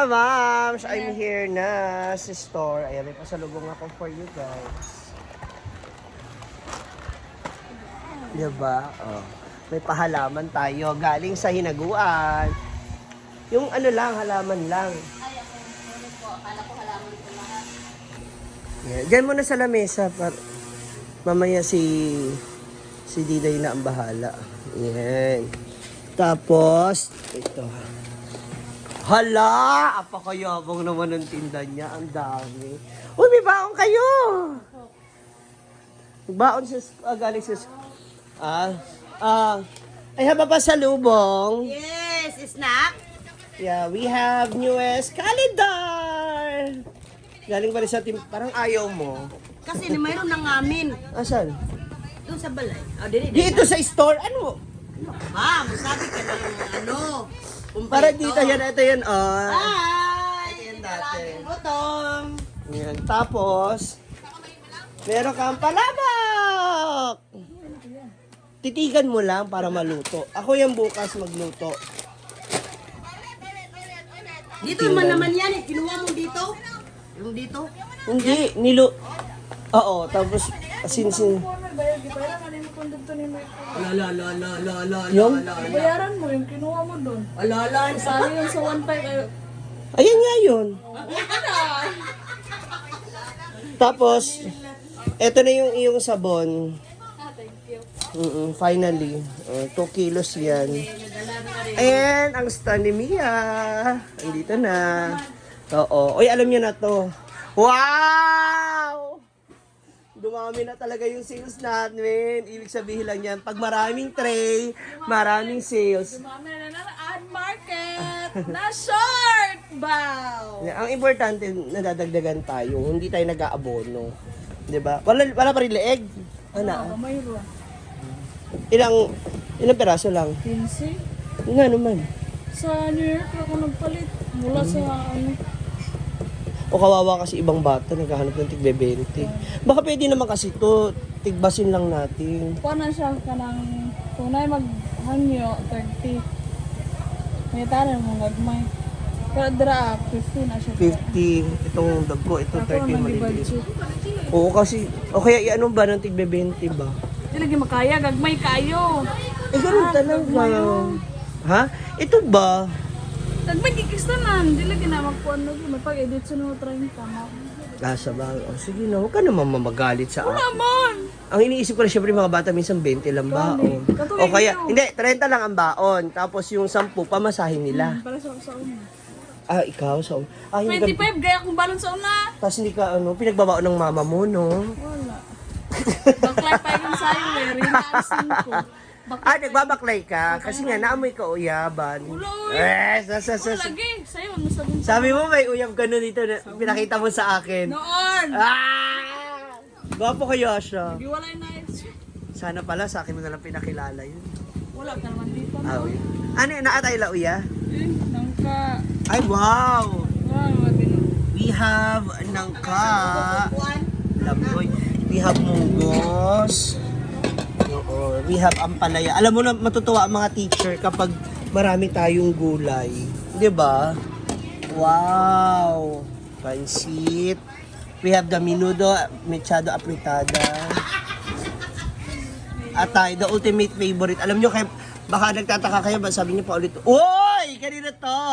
mga moms, I'm here na sa store. Ayan, may pasalubong ako for you guys. Diba? Oh. May pahalaman tayo. Galing sa hinaguan. Yung ano lang, halaman lang. Ay, ako. Meron po. Akala ko halaman ko lahat. Yan. Diyan muna sa lamesa. Mamaya si Diday na ang bahala. Yan. Tapos, ito. Hala! Apakayabang naman ang tinda niya. Ang dami. Uy, may baon kayo! Baon sa galing sa I have a pasalubong. Yes, snack. Yeah, we have newest calendar. Galing pa rin sa team. Parang ayaw mo. Kasi mayroon ng amin. Asan? Doon sa balay. Oh, Dito sa store. Ano? Ma'am, sabi ka na yung ano. Para dito yan. Ito yan. Oh. Hi! Ito yan dati. Butong. Yan. Tapos, meron kang palabok. Titigan mo lang para maluto. Ako yung bukas magluto. Dito naman yan eh. Kinuha mo dito. Yung dito. Hindi, Oo, tapos asin-sin. Yung? Bayaran mo yung kinuha mo doon. Alala. Sali yun sa 1.5. Ayan nga yun. Tapos, eto na yung iyong sabon. Finally. 2 kilos yan. Ayan, ang stand ni Mia. Andito na. Oo. Uy, alam niyo na to. Wow! Dumami na talaga yung sales natin. Ibig sabihin lang yan, pag maraming tray, maraming sales. Dumami na na ad market na short bow. Ang importante, nadadagdagan tayo. Hindi tayo nag-aabono. Diba? Wala pa rin leeg. Ano? Mayroon. Ilang peraso lang? 15. Nga naman. Sa New York ako nagpalit. Mula sa ano. O kawawa kasi ibang bata naghahanap ng tigbe 20. Baka pwede naman kasi to tigbasin lang natin. Kuha na siya ka ng tunay maghangyo 30. May tanan mo gagmay. Pero dra 50 na siya. 50. Itong dagko, ito Ako 30 naman maliliit. budget. Oo kasi, o kaya iano ba ng tigbe 20 ba? Di lagi makaya gagmay kayo. Eh ganun talaga. Ha? Ito ba? Gagmay kikistanan. Di lagi na magkuhan lagi. May pag-edit sa no 30 tama. Nasa ba? O sige na, huwag ka naman mamagalit sa akin. Naman. Ang iniisip ko na syempre mga bata minsan 20 lang baon. Katuloy O kaya, nyo. hindi, 30 lang ang baon. Tapos yung 10 pamasahin nila. Para sa una. Ah, ikaw? So, hindi ka, 25 gaya kung balon sa una. tapos hindi ka, pinagbabaon ng mama mo, no? Wala. Baklay pa yung sayo eh. Relaxing ko. Ah, nagbabaklay ka? Kasi nga, naamoy ka uyaban. Ulo, lagi. Sayo, ano sabihin sa Sabi mo, may uyab ka na dito na pinakita mo sa akin. noon. Ah! Gwapo kayo siya. Di wala yung nights. Sana pala sa akin mo na lang pinakilala yun. Wala ka naman dito. Ah, uy. Ano yun? Naatay la uya? Nangka. Ay, wow! Wow, We have nangka. Lamoy. We have mugos. Oo. We have ampalaya. Alam mo na, matutuwa ang mga teacher kapag marami tayong gulay. Di ba? Wow! Pansit. We have the menudo, mechado apritada. Atay, the ultimate favorite. Alam nyo, baka nagtataka kayo, ba sabi niyo pa ulit, uy! Kanina to!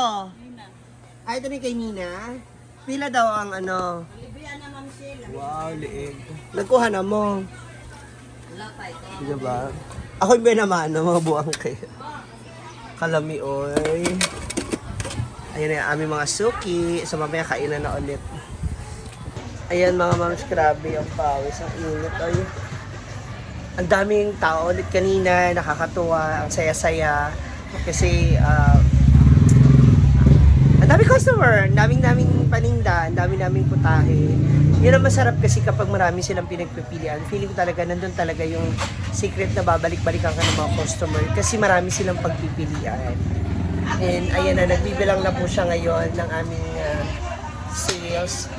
Ay, ito rin kay Nina. Pila daw ang ano? Libriyan naman sila. Wow, liig. Nagkuha na mo. Wala pa ito. Diba? Ako yung naman, mga buwang kayo. Kalami, oy. Ayan na yung aming mga suki. So, mamaya kainan na ulit. Ayan mga mams, grabe ang pawis. Ang init, oy. Ang daming tao ulit kanina. Nakakatuwa. Ang saya-saya. Kasi, ang daming customer, ang daming paninda, ang daming putahe. Yun ang masarap kasi kapag marami silang pinagpipilian. Feeling ko talaga, nandun talaga yung secret na babalik-balikan ka ng mga customer kasi marami silang pagpipilian. And ayan na, nagbibilang na po siya ngayon ng aming sales.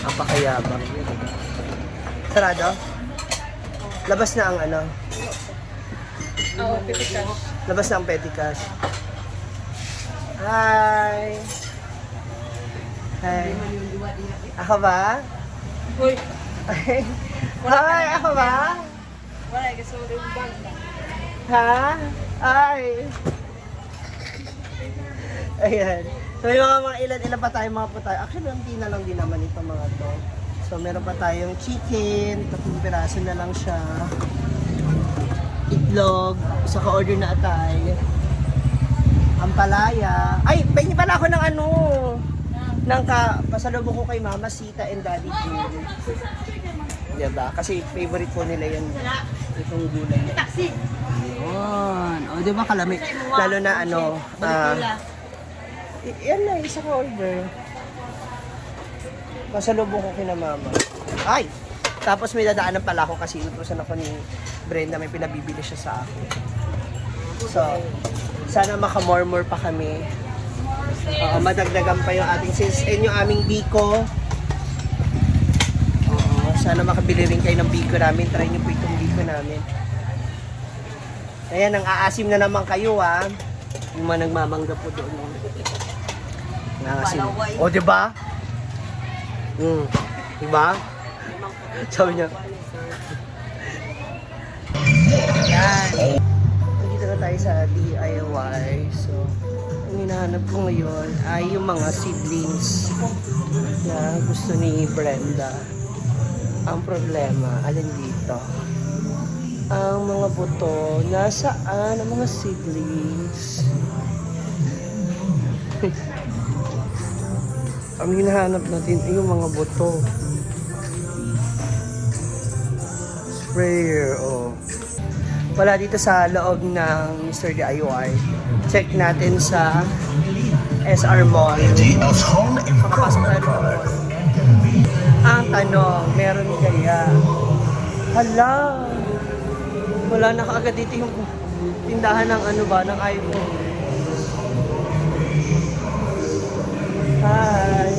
Napakayabang. Sarado? Labas na ang ano. Oo, pitikas. Labas na ang petty cash. Hi! Hi. Ako ba? Hoy, Hi! Ako ba? wala, kasi wala yung bag na. Ha? Ay! Ayan. So yung mga ilan pa tayo mga po tayo. Actually, hindi na lang din naman ito mga to. So meron pa tayong chicken. 3 piraso na lang siya. Itlog. Isa ka-order na atay. Ampalaya. Ay! Pahingi pala ako ng ano. Pasalubong ko kay Mama Sita and Daddy June. Diba? Kasi favorite po nila yan. Itong gulay. Taxi. Yun. O, di ba kalami? Lalo na ano, yan na, isa ka order. Pasalubong ko kina Mama. Ay! Tapos may dadaanan pala ako kasi inutusan ako ni Brenda, may pinabibili siya sa akin. So, sana makamormor pa kami. Oo, madagdagan pa yung ating sales and yung aming biko. Oo, sana makabili rin kayo ng biko namin. Try nyo po itong biko namin. Ayan, ang aasim na naman kayo ha. Yung mga nagmamangga po doon. Nangasim. O, diba? Diba? Sabi niya. Yan. Nandito na tayo sa DIY. So, ang hinahanap ko ngayon ay yung mga seedlings na gusto ni Brenda. Ang problema, alin dito? Ang mga buto, nasaan ang mga seedlings? Ang hinahanap natin ay yung mga buto. Sprayer, oh. Wala dito sa loob ng Mr. DIY. Check natin sa SR Mall. Makapasok tayo ng mall. Ang tanong, meron kaya? Hala! Wala na kaagad dito yung tindahan ng ano ba, ng iPhone. Hi!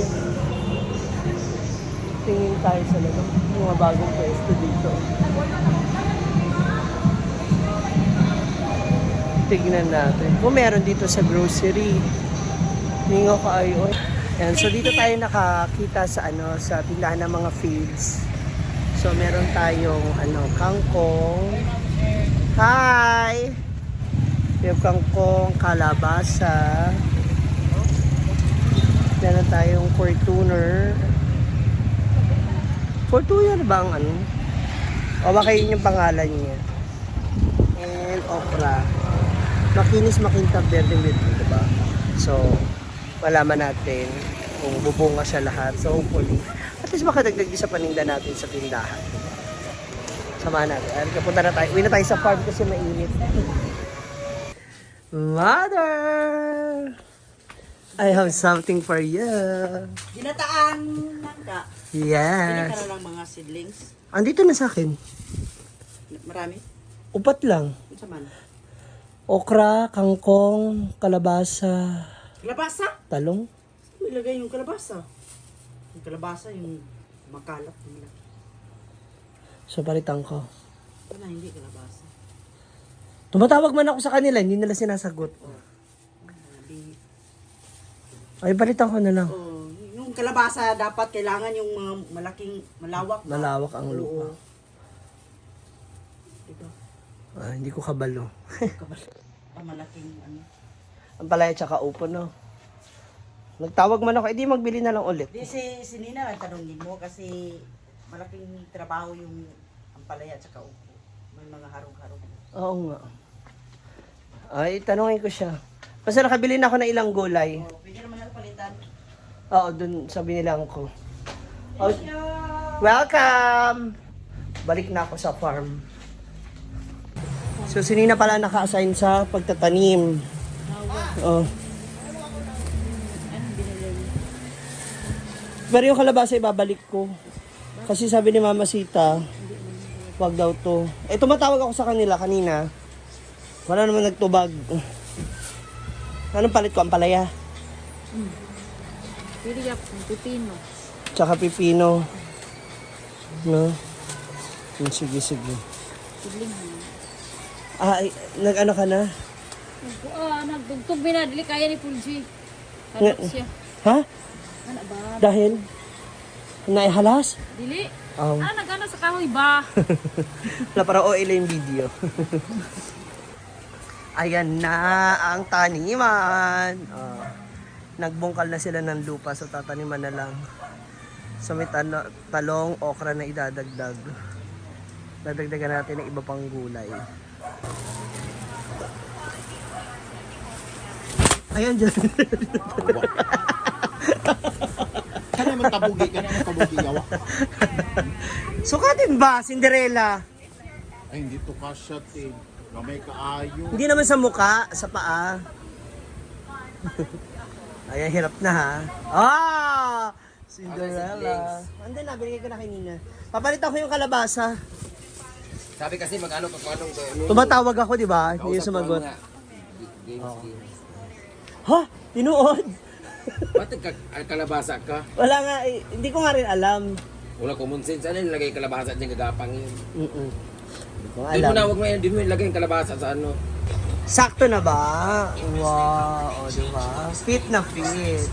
Tingin tayo sa loob. Yung mga bagong pwesto dito. Tignan natin. Kung meron dito sa grocery. Hindi nga kaayo. Yan. So dito tayo nakakita sa ano sa tindahan ng mga feeds. So meron tayong kangkong. Hi! Yung kangkong, kalabasa. Meron tayong Fortuner. Fortuner ba ang ano? O baka yun yung pangalan niya. And okra. Makinis, makintab, verde with, diba? So, malaman natin kung bubunga siya lahat. So, hopefully, at least makadagdag din sa paninda natin sa tindahan. Samahan natin. Ay, kapunta na tayo. Uwi na tayo sa farm kasi mainit. Mother! I have something for you. Ginataan nangka. Pili Yes. ka na ng mga seedlings. Andito na sa akin. Marami. Upat lang. Ano sa man? Okra, kangkong, kalabasa, Kalabasa? talong. Saan ilagay yung kalabasa? Yung kalabasa, yung makalat nila. So, palitan ko. Wala, hindi kalabasa. Tumatawag man ako sa kanila, hindi nila sinasagot. Hindi. Ay, palitan ko na lang. Oh, yung kalabasa dapat kailangan yung mga malaking, malawak. Malawak ang lupa. Diba? Hindi ko kabalo. Malaking ano. Ang palaya tsaka upo, no? Nagtawag man ako, edi magbili na lang ulit. Di si Nina, tanongin mo kasi malaking trabaho yung ampalaya at saka upo. May mga harong-harong. Oo nga. Ay, tanongin ko siya. Basta nakabili na ako ng ilang gulay. Oh, pwede naman ako palitan. Oo, dun sabi nilang ko. Oh, welcome! Balik na ako sa farm. So, si Nina pala naka-assign sa pagtatanim. Oh. Pero yung kalabasa ibabalik ko. Kasi sabi ni Mama Sita, wag daw to. Eh, tumatawag ako sa kanila kanina. Wala naman nagtubag. Anong palit ko? Ang palaya? Pili ka, pipino. Tsaka pipino. No? Sige, sige. Sidling mo. Nag-ano ka na? Nagtugtog binadili kaya ni Pulji. Nga- Hanap siya. Ha? Ano ba? Dahil? Naihalas? Dili. Oh. Nagana sa kahoy ba? Wala para oil yung video. Ayan na ang taniman. Nagbungkal na sila ng lupa so tataniman na lang. So may talong, okra na idadagdag. Dadagdagan natin ng iba pang gulay. Ayan dyan. Kanya man tabugi, yawa. Sukatin ba, Cinderella? Ay, hindi to kasyat eh. Gamay kaayo. Hindi naman sa muka, sa paa. Ayan, hirap na ha. Cinderella. Ando na, binigay ko na kay Nina. Papalitan ko yung kalabasa. Sabi kasi mag-ano pag anong Tumatawag ako, di ba? Hindi yung sumagot. Ha? Tinuod? Ba't kalabasa ka? Wala nga, hindi ko nga rin alam. Wala common sense. Ano yung lagay kalabasa dyan gagapang yun? Hindi ko nga Di mo na, alam. wag mo yan. Di mo ilagay yung kalabasa sa ano. Sakto na ba? Wow, o di ba? Fit na fit.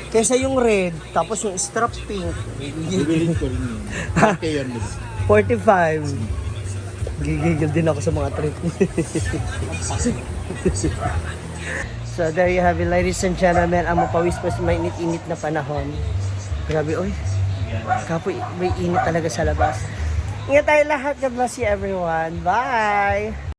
Kaysa yung red, tapos yung strap pink. Bibilin ko rin yun. Okay yan. 45. Gigigil din ako sa mga trip. So there you have it, ladies and gentlemen. Ang mapawis pa sa mainit-init na panahon. Grabe, oy. Kapoy, may init talaga sa labas. Ingat tayo lahat. God bless you everyone. Bye!